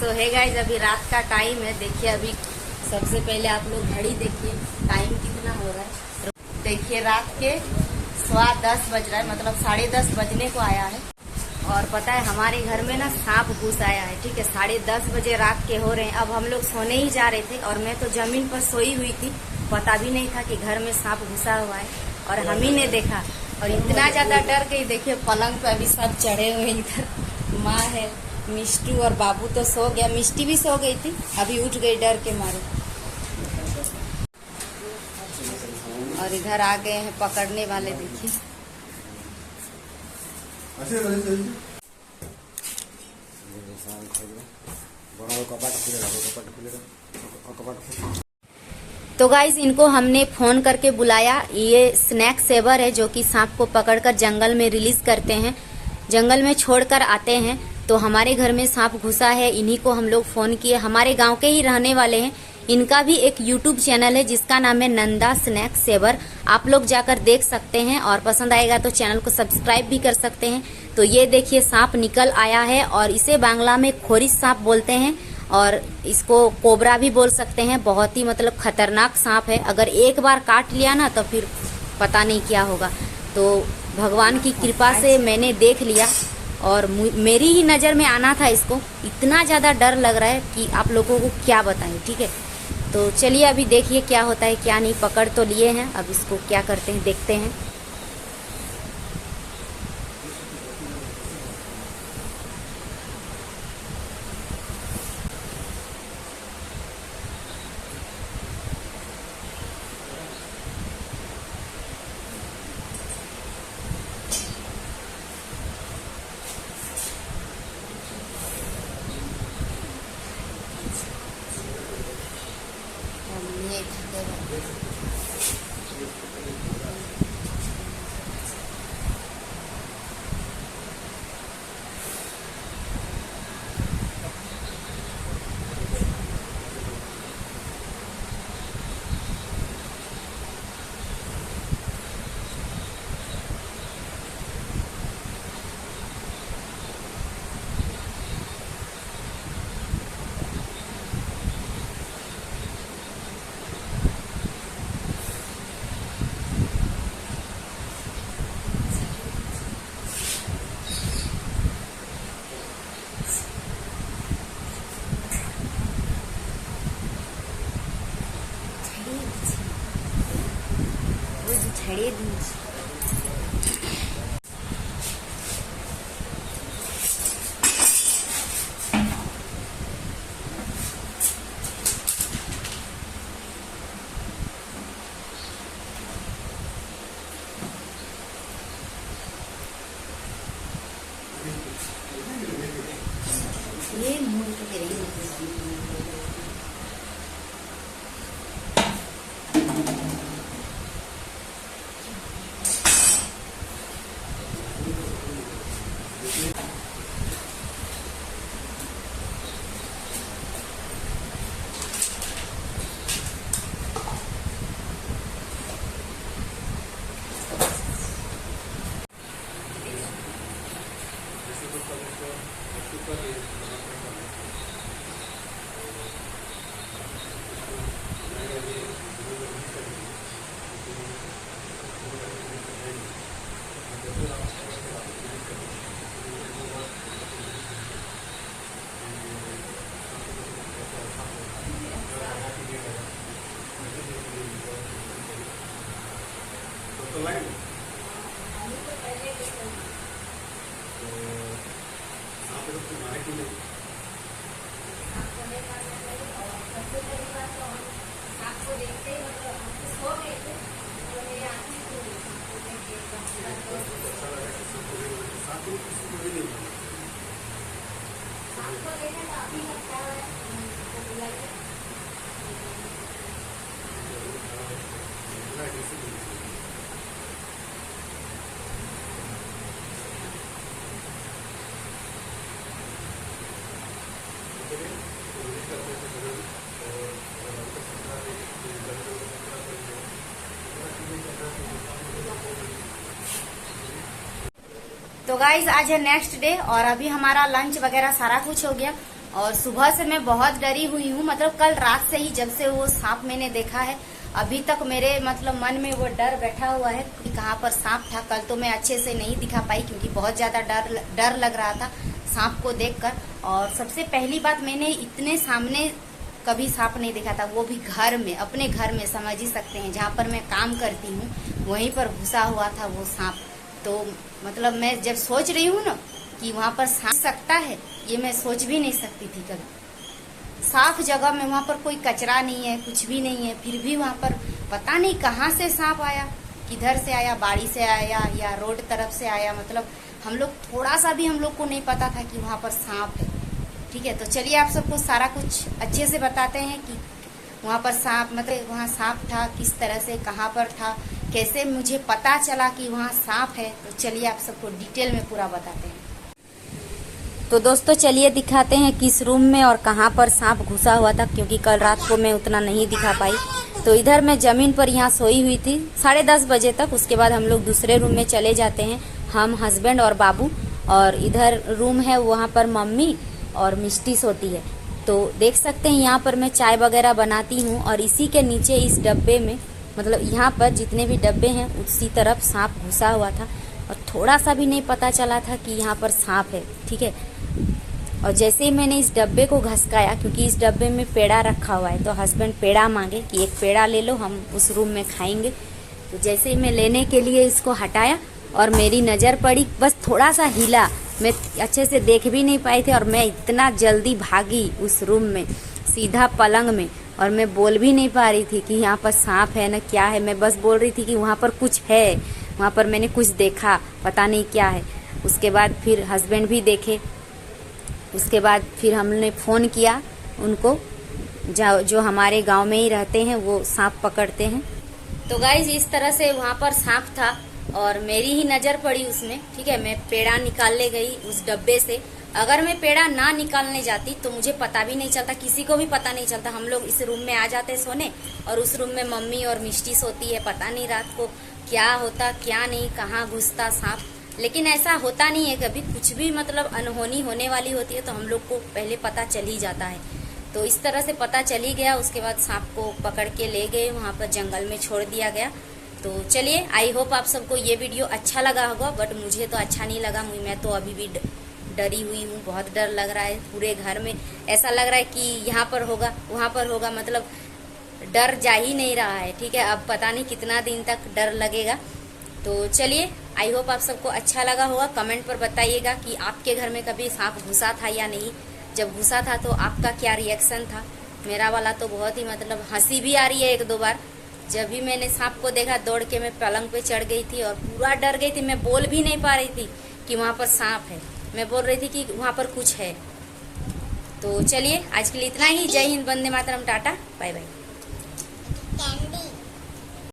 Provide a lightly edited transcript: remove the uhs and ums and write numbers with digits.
सो है गाइस, अभी रात का टाइम है। देखिए अभी सबसे पहले आप लोग घड़ी देखिए, टाइम कितना हो रहा है। देखिए रात के 10:15 बज रहा है, मतलब 10:30 बजने को आया है। और पता है हमारे घर में ना सांप घुस आया है। ठीक है, 10:30 बजे रात के हो रहे हैं। अब हम लोग सोने ही जा रहे थे और मैं तो जमीन पर सोई हुई थी, पता भी नहीं था कि घर में सांप घुसा हुआ है और हम ही ने देखा और इतना ज्यादा डर गई। देखिए पलंग पे अभी सब चढ़े हुए, इधर माँ है, मिष्टू और बाबू तो सो गया, मिष्टी भी सो गई थी, अभी उठ गई डर के मारे। और इधर आ गए हैं पकड़ने वाले, देखिए। तो गाइज इनको हमने फोन करके बुलाया। ये स्नैक सेवर है जो कि सांप को पकड़कर जंगल में रिलीज करते हैं, जंगल में छोड़कर आते हैं। तो हमारे घर में सांप घुसा है, इन्हीं को हम लोग फोन किए। हमारे गांव के ही रहने वाले हैं। इनका भी एक यूट्यूब चैनल है जिसका नाम है नंदा स्नैक सेवर, आप लोग जाकर देख सकते हैं और पसंद आएगा तो चैनल को सब्सक्राइब भी कर सकते हैं। तो ये देखिए सांप निकल आया है और इसे बांग्ला में खोरिस सांप बोलते हैं और इसको कोबरा भी बोल सकते हैं। बहुत ही मतलब खतरनाक सांप है, अगर एक बार काट लिया ना तो फिर पता नहीं क्या होगा। तो भगवान की कृपा से मैंने देख लिया और मेरी ही नज़र में आना था इसको। इतना ज़्यादा डर लग रहा है कि आप लोगों को क्या बताएं। ठीक है, तो चलिए अभी देखिए क्या होता है क्या नहीं। पकड़ तो लिए हैं, अब इसको क्या करते हैं देखते हैं। छड़े दीजिए। ये मुड़ के तो गाइज आज है नेक्स्ट डे और अभी हमारा लंच वगैरह सारा कुछ हो गया और सुबह से मैं बहुत डरी हुई हूँ, मतलब कल रात से ही जब से वो सांप मैंने देखा है अभी तक मेरे मतलब मन में वो डर बैठा हुआ है कि कहाँ पर सांप था। कल तो मैं अच्छे से नहीं दिखा पाई क्योंकि बहुत ज्यादा डर लग रहा था सांप को देखकर। और सबसे पहली बात, मैंने इतने सामने कभी सांप नहीं देखा था, वो भी घर में, अपने घर में, समझ ही सकते हैं जहाँ पर मैं काम करती हूँ वहीं पर घुसा हुआ था वो सांप। तो मतलब मैं जब सोच रही हूँ ना कि वहाँ पर सांप सकता है, ये मैं सोच भी नहीं सकती थी कभी। साफ जगह में, वहाँ पर कोई कचरा नहीं है, कुछ भी नहीं है, फिर भी वहाँ पर पता नहीं कहाँ से सांप आया, किधर से आया, बाड़ी से आया या रोड तरफ से आया। मतलब हम लोग थोड़ा सा भी हम लोग को नहीं पता था कि वहाँ पर सांप है। ठीक है, तो चलिए आप सबको सारा कुछ अच्छे से बताते हैं कि वहाँ पर सांप, मतलब वहाँ सांप था किस तरह से, कहाँ पर था, कैसे मुझे पता चला कि वहाँ सांप है। तो चलिए आप सबको डिटेल में पूरा बताते हैं। तो दोस्तों चलिए दिखाते हैं किस रूम में और कहाँ पर सांप घुसा हुआ था, क्योंकि कल रात को मैं उतना नहीं दिखा पाई। तो इधर मैं जमीन पर यहाँ सोई हुई थी 10:30 बजे तक। उसके बाद हम लोग दूसरे रूम में चले जाते हैं, हम, हस्बैंड और बाबू। और इधर रूम है, वहाँ पर मम्मी और मिष्टी सोती है। तो देख सकते हैं यहाँ पर मैं चाय वगैरह बनाती हूँ और इसी के नीचे इस डब्बे में, मतलब यहाँ पर जितने भी डब्बे हैं उसी तरफ सांप घुसा हुआ था और थोड़ा सा भी नहीं पता चला था कि यहाँ पर सांप है। ठीक है, और जैसे ही मैंने इस डब्बे को घसकाया, क्योंकि इस डब्बे में पेड़ा रखा हुआ है, तो हस्बैंड पेड़ा मांगे कि एक पेड़ा ले लो, हम उस रूम में खाएंगे। तो जैसे ही मैं लेने के लिए इसको हटाया और मेरी नज़र पड़ी, बस थोड़ा सा हिला, मैं अच्छे से देख भी नहीं पाई थी और मैं इतना जल्दी भागी उस रूम में सीधा पलंग में। और मैं बोल भी नहीं पा रही थी कि यहाँ पर सांप है ना क्या है, मैं बस बोल रही थी कि वहाँ पर कुछ है, वहाँ पर मैंने कुछ देखा, पता नहीं क्या है। उसके बाद फिर हस्बैंड भी देखे। उसके बाद फिर हमने फ़ोन किया उनको, जो हमारे गांव में ही रहते हैं, वो सांप पकड़ते हैं। तो गाइज इस तरह से वहाँ पर सांप था और मेरी ही नज़र पड़ी उसमें। ठीक है, मैं पेड़ा निकालने गई उस डब्बे से। अगर मैं पेड़ा ना निकालने जाती तो मुझे पता भी नहीं चलता, किसी को भी पता नहीं चलता। हम लोग इस रूम में आ जाते सोने और उस रूम में मम्मी और मिष्टी सोती है। पता नहीं रात को क्या होता क्या नहीं, कहाँ घुसता सांप। लेकिन ऐसा होता नहीं है कभी, कुछ भी मतलब अनहोनी होने वाली होती है तो हम लोग को पहले पता चल ही जाता है। तो इस तरह से पता चल ही गया। उसके बाद सांप को पकड़ के ले गए, वहाँ पर जंगल में छोड़ दिया गया। तो चलिए, आई होप आप सबको ये वीडियो अच्छा लगा होगा, बट मुझे तो अच्छा नहीं लगा। मैं तो अभी भी डरी हुई हूँ, बहुत डर लग रहा है। पूरे घर में ऐसा लग रहा है कि यहाँ पर होगा वहाँ पर होगा, मतलब डर जा ही नहीं रहा है। ठीक है, अब पता नहीं कितना दिन तक डर लगेगा। तो चलिए, आई होप आप सबको अच्छा लगा होगा। कमेंट पर बताइएगा कि आपके घर में कभी सांप घुसा था या नहीं। जब घुसा था तो आपका क्या रिएक्शन था। मेरा वाला तो बहुत ही मतलब हंसी भी आ रही है एक दो बार। जब भी मैंने सांप को देखा, दौड़ के मैं पलंग पे चढ़ गई थी और पूरा डर गई थी। मैं बोल भी नहीं पा रही थी कि वहाँ पर सांप है, मैं बोल रही थी कि वहाँ पर कुछ है। तो चलिए, आज के लिए इतना ही। जय हिंद, वंदे मातरम, टाटा, बाय बाय।